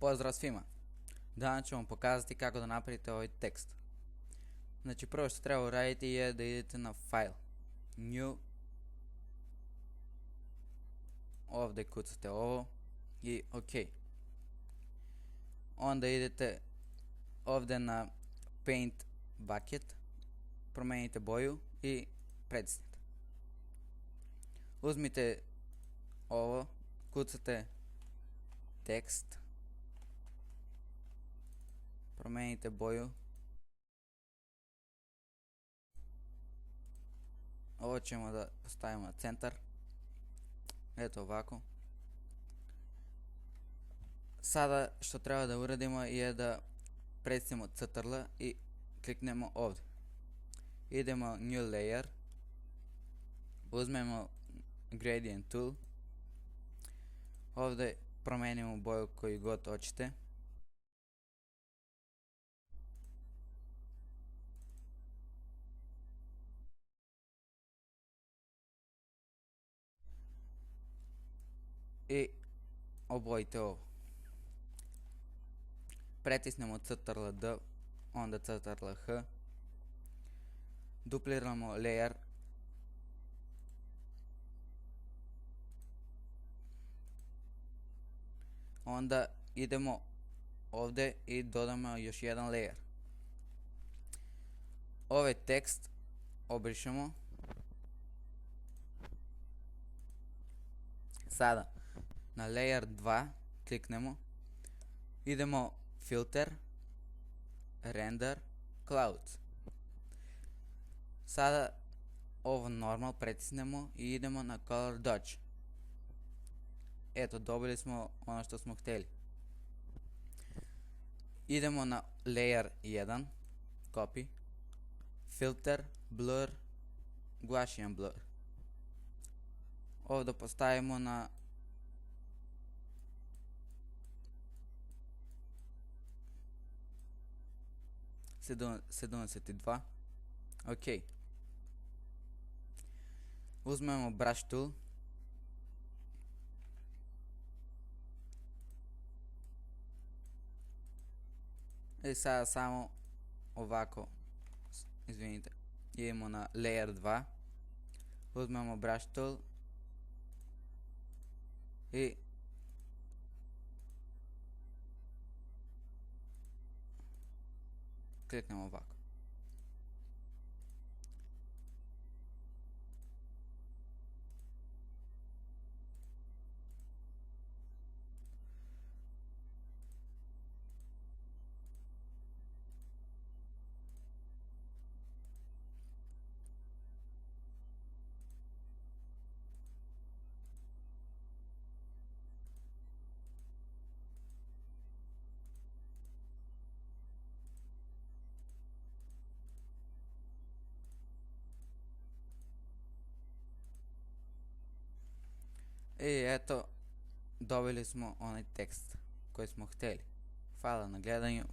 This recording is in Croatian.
Pozdrav svima! Danas ću vam pokazati kako da napravite ovaj tekst. Znači prvo što treba uraditi je da idete na File, New, ovdje kucate ovo i OK. Onda idete ovdje na Paint Bucket, promijenite boju i pritisnite. Uzmite ovo, kucate tekst, promijenite boju. Ovo ćemo da stavimo na centar. Eto ovako. Sada što treba da uradimo je da predsjedimo CTRL i kliknemo ovdje. Idemo New Layer. Uzmemo Gradient Tool. Ovdje promijenimo boju koju god hoćete. I obojite ovo. Pretisnemo CTRL D, onda CTRL H. Dupliramo layer. Onda idemo ovdje i dodamo još jedan layer. Ovaj tekst obrišemo. Sada na layer 2 kliknemo. Idemo filter, render, clouds. Sada ovo normal pritisnemo i idemo na color dodge. Eto, dobili smo ono što smo htjeli. Idemo na layer 1, copy, filter, blur, Gaussian blur. Ovdje postavimo na 72. Ok. Uzmemo brush tool. I sada samo ovako, izvinite, idemo na layer 2. Uzmemo brush tool i kliknemo ovako. I eto, dobili smo onaj tekst koji smo htjeli. Hvala na gledanju.